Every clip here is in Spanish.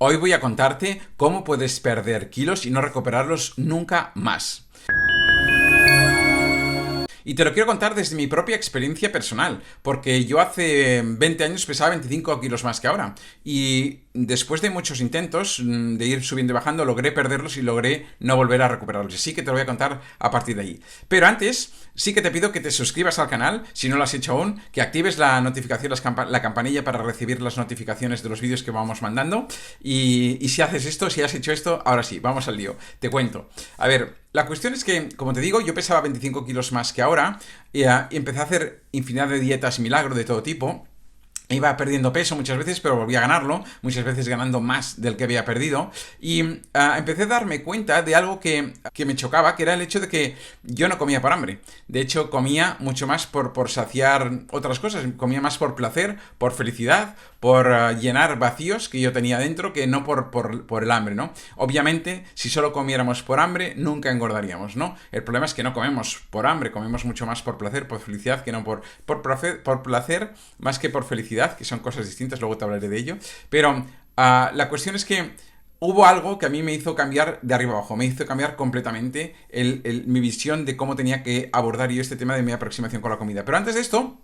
Hoy voy a contarte cómo puedes perder kilos y no recuperarlos nunca más. Y te lo quiero contar desde mi propia experiencia personal, porque yo hace 20 años pesaba 25 kilos más que ahora. Y después de muchos intentos de ir subiendo y bajando, logré perderlos y logré no volver a recuperarlos. Así que te lo voy a contar a partir de ahí. Pero antes, sí que te pido que te suscribas al canal, si no lo has hecho aún, que actives la notificación, la campanilla para recibir las notificaciones de los vídeos que vamos mandando. Y si haces esto, si has hecho esto, ahora sí, vamos al lío. Te cuento. A ver, la cuestión es que, como te digo, yo pesaba 25 kilos más que ahora y empecé a hacer infinidad de dietas milagro de todo tipo. Iba perdiendo peso muchas veces, pero volví a ganarlo, muchas veces ganando más del que había perdido. Y empecé a darme cuenta de algo que me chocaba, que era el hecho de que yo no comía por hambre. De hecho, comía mucho más por saciar otras cosas. Comía más por placer, por felicidad, por llenar vacíos que yo tenía dentro, que no por el hambre, ¿no? Obviamente, si solo comiéramos por hambre, nunca engordaríamos, ¿no? El problema es que no comemos por hambre, comemos mucho más por placer, por felicidad, que no por placer, más que por felicidad, que son cosas distintas, luego te hablaré de ello. Pero la cuestión es que hubo algo que a mí me hizo cambiar de arriba abajo, me hizo cambiar completamente mi visión de cómo tenía que abordar yo este tema de mi aproximación con la comida. Pero antes de esto,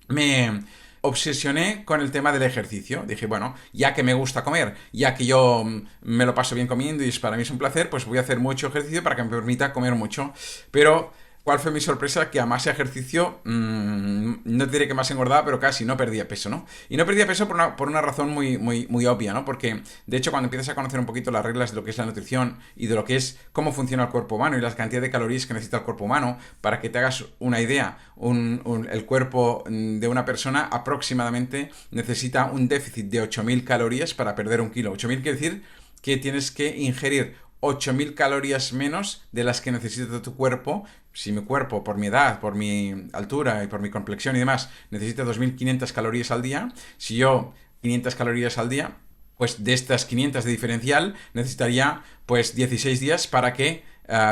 me obsesioné con el tema del ejercicio. Dije, bueno, ya que me gusta comer, ya que yo me lo paso bien comiendo y para mí es un placer, pues voy a hacer mucho ejercicio para que me permita comer mucho. Pero ¿cuál fue mi sorpresa? Que a más ejercicio, no te diré que más engordaba, pero casi no perdía peso, ¿no? Y no perdía peso por una razón muy obvia, ¿no? Porque, de hecho, cuando empiezas a conocer un poquito las reglas de lo que es la nutrición y de lo que es cómo funciona el cuerpo humano y la cantidad de calorías que necesita el cuerpo humano, para que te hagas una idea, el cuerpo de una persona aproximadamente necesita un déficit de 8.000 calorías para perder 1 kilo. 8.000 quiere decir que tienes que ingerir 8.000 calorías menos de las que necesita tu cuerpo. Si mi cuerpo, por mi edad, por mi altura y por mi complexión y demás, necesita 2.500 calorías al día, si yo 500 calorías al día, pues de estas 500 de diferencial necesitaría pues 16 días para que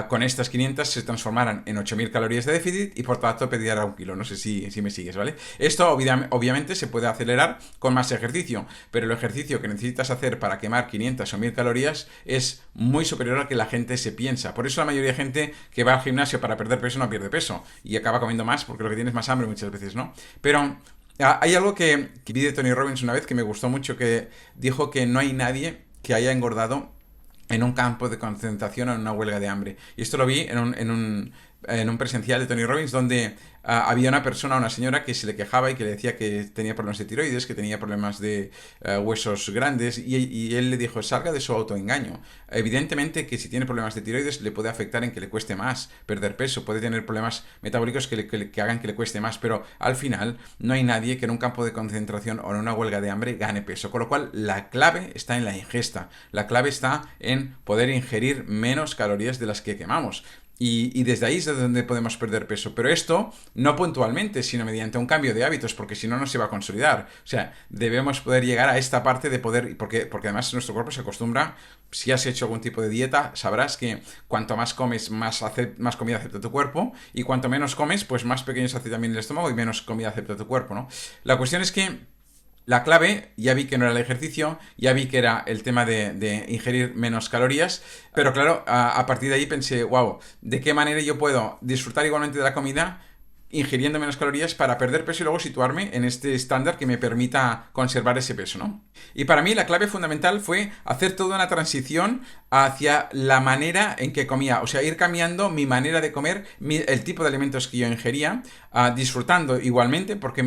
con estas 500 se transformaran en 8.000 calorías de déficit y por tanto perdiera 1 kilo. No sé si me sigues, ¿vale? Esto obviamente se puede acelerar con más ejercicio, pero el ejercicio que necesitas hacer para quemar 500 o 1.000 calorías es muy superior al que la gente se piensa. Por eso la mayoría de gente que va al gimnasio para perder peso no pierde peso y acaba comiendo más porque lo que tiene es más hambre muchas veces, ¿no? Pero hay algo que vi de Tony Robbins una vez que me gustó mucho, que dijo que no hay nadie que haya engordado en un campo de concentración o en una huelga de hambre. Y esto lo vi en un presencial de Tony Robbins donde había una persona, una señora que se le quejaba y que le decía que tenía problemas de tiroides, que tenía problemas de huesos grandes y él le dijo, salga de su autoengaño. Evidentemente que si tiene problemas de tiroides le puede afectar en que le cueste más perder peso, puede tener problemas metabólicos que hagan que le cueste más, pero al final no hay nadie que en un campo de concentración o en una huelga de hambre gane peso, con lo cual la clave está en la ingesta, la clave está en poder ingerir menos calorías de las que quemamos. Y desde ahí es de donde podemos perder peso. Pero esto no puntualmente, sino mediante un cambio de hábitos, porque si no, no se va a consolidar. O sea, debemos poder llegar a esta parte de poder, porque además nuestro cuerpo se acostumbra, si has hecho algún tipo de dieta, sabrás que cuanto más comes, más comida acepta tu cuerpo, y cuanto menos comes, pues más pequeño se hace también el estómago y menos comida acepta tu cuerpo, ¿no? La cuestión es que la clave, ya vi que no era el ejercicio, ya vi que era el tema de ingerir menos calorías, pero claro, a partir de ahí pensé, wow, ¿de qué manera yo puedo disfrutar igualmente de la comida ingiriendo menos calorías para perder peso y luego situarme en este estándar que me permita conservar ese peso, ¿no? Y para mí la clave fundamental fue hacer toda una transición hacia la manera en que comía, o sea, ir cambiando mi manera de comer, el tipo de alimentos que yo ingería, disfrutando igualmente porque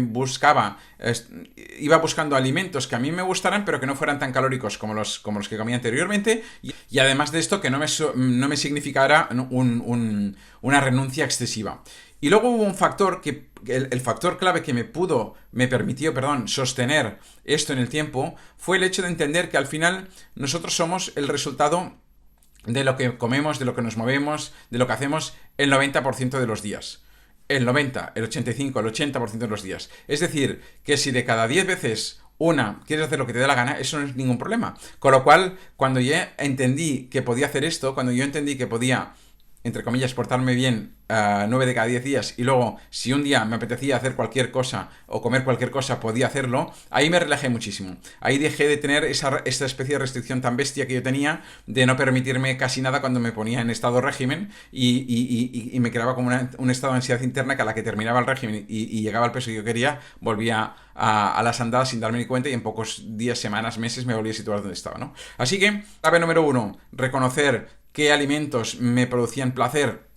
iba buscando alimentos que a mí me gustaran pero que no fueran tan calóricos como los que comía anteriormente y además de esto que no me significara una renuncia excesiva. Y luego hubo un factor el factor clave que me permitió, sostener esto en el tiempo, fue el hecho de entender que al final nosotros somos el resultado de lo que comemos, de lo que nos movemos, de lo que hacemos el 90% de los días. El 90, el 85, el 80% de los días. Es decir, que si de cada 10 veces quieres hacer lo que te dé la gana, eso no es ningún problema. Con lo cual, cuando yo entendí que podía hacer esto, cuando yo entendí que podía entre comillas, portarme bien 9 de cada 10 días y luego si un día me apetecía hacer cualquier cosa o comer cualquier cosa podía hacerlo, ahí me relajé muchísimo. Ahí dejé de tener esta especie de restricción tan bestia que yo tenía de no permitirme casi nada cuando me ponía en estado régimen y me creaba como un estado de ansiedad interna que a la que terminaba el régimen y llegaba al peso que yo quería, volvía a las andadas sin darme ni cuenta y en pocos días, semanas, meses me volví a situar donde estaba, ¿no? Así que, clave número 1, reconocer qué alimentos me producían placer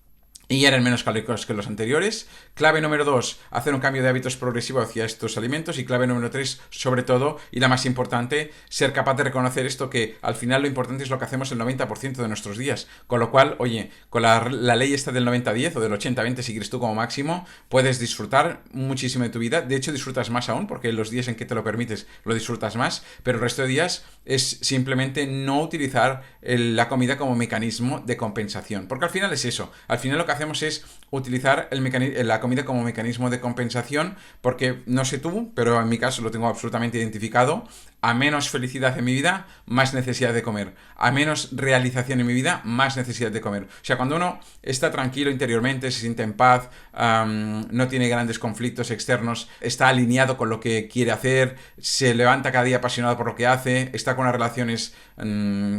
y eran menos calóricos que los anteriores. Clave número 2, hacer un cambio de hábitos progresivo hacia estos alimentos. Y clave número 3, sobre todo, y la más importante, ser capaz de reconocer esto, que al final lo importante es lo que hacemos el 90% de nuestros días. Con lo cual, oye, con la ley esta del 90-10 o del 80-20, si quieres tú como máximo, puedes disfrutar muchísimo de tu vida. De hecho, disfrutas más aún, porque los días en que te lo permites lo disfrutas más, pero el resto de días es simplemente no utilizar la comida como mecanismo de compensación. Porque al final es eso. Al final lo que hacemos es utilizar la comida como mecanismo de compensación, porque no sé tú, pero en mi caso lo tengo absolutamente identificado. A menos felicidad en mi vida, más necesidad de comer. A menos realización en mi vida, más necesidad de comer. O sea, cuando uno está tranquilo interiormente, se siente en paz, no tiene grandes conflictos externos, está alineado con lo que quiere hacer, se levanta cada día apasionado por lo que hace, está con unas relaciones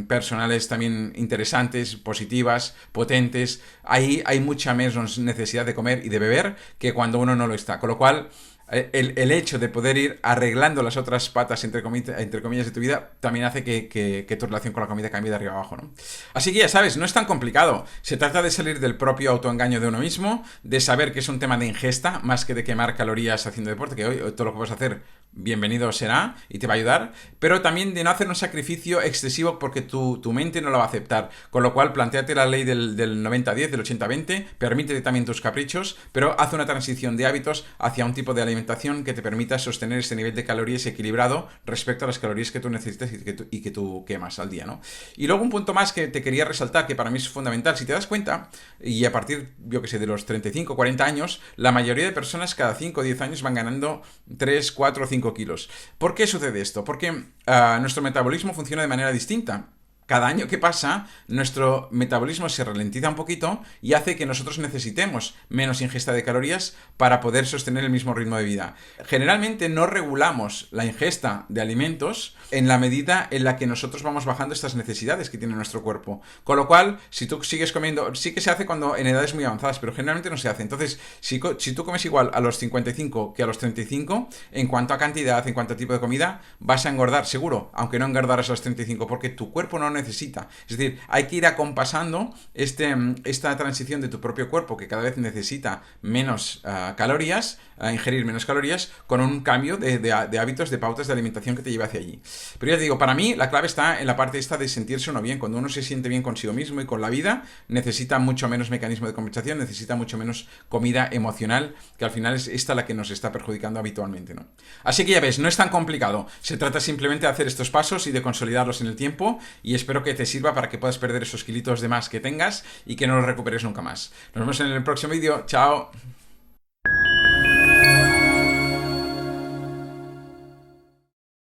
personales también interesantes, positivas, potentes, ahí hay mucha menos necesidad de comer y de beber que cuando uno no lo está. Con lo cual, el hecho de poder ir arreglando las otras patas, entre comillas, de tu vida, también hace que tu relación con la comida cambie de arriba abajo, ¿no? Así que ya sabes, no es tan complicado. Se trata de salir del propio autoengaño de uno mismo, de saber que es un tema de ingesta, más que de quemar calorías haciendo deporte, que hoy todo lo que puedes hacer, bienvenido será y te va a ayudar, pero también de no hacer un sacrificio excesivo porque tu mente no lo va a aceptar. Con lo cual, plantéate la ley del 90-10, del 80-20, permítete también tus caprichos, pero haz una transición de hábitos hacia un tipo de alimentación que te permita sostener este nivel de calorías equilibrado respecto a las calorías que tú necesitas y que tú quemas al día, ¿no? Y luego un punto más que te quería resaltar, que para mí es fundamental. Si te das cuenta, y a partir, yo que sé, de los 35, 40 años, la mayoría de personas cada 5 o 10 años van ganando 3, 4, 5 kilos. ¿Por qué sucede esto? Porque nuestro metabolismo funciona de manera distinta. Cada año que pasa, nuestro metabolismo se ralentiza un poquito y hace que nosotros necesitemos menos ingesta de calorías para poder sostener el mismo ritmo de vida. Generalmente no regulamos la ingesta de alimentos en la medida en la que nosotros vamos bajando estas necesidades que tiene nuestro cuerpo. Con lo cual, si tú sigues comiendo, sí que se hace cuando en edades muy avanzadas, pero generalmente no se hace. Entonces, si tú comes igual a los 55 que a los 35, en cuanto a cantidad, en cuanto a tipo de comida, vas a engordar seguro, aunque no engordaras a los 35, porque tu cuerpo no necesita. Es decir, hay que ir acompasando esta transición de tu propio cuerpo, que cada vez necesita menos calorías, ingerir menos calorías, con un cambio de hábitos, de pautas de alimentación que te lleve hacia allí. Pero ya te digo, para mí la clave está en la parte esta de sentirse uno bien. Cuando uno se siente bien consigo mismo y con la vida, necesita mucho menos mecanismo de compensación, necesita mucho menos comida emocional, que al final es esta la que nos está perjudicando habitualmente, ¿no? Así que ya ves, no es tan complicado. Se trata simplemente de hacer estos pasos y de consolidarlos en el tiempo, y espero que te sirva para que puedas perder esos kilitos de más que tengas y que no los recuperes nunca más. Nos vemos en el próximo vídeo. ¡Chao!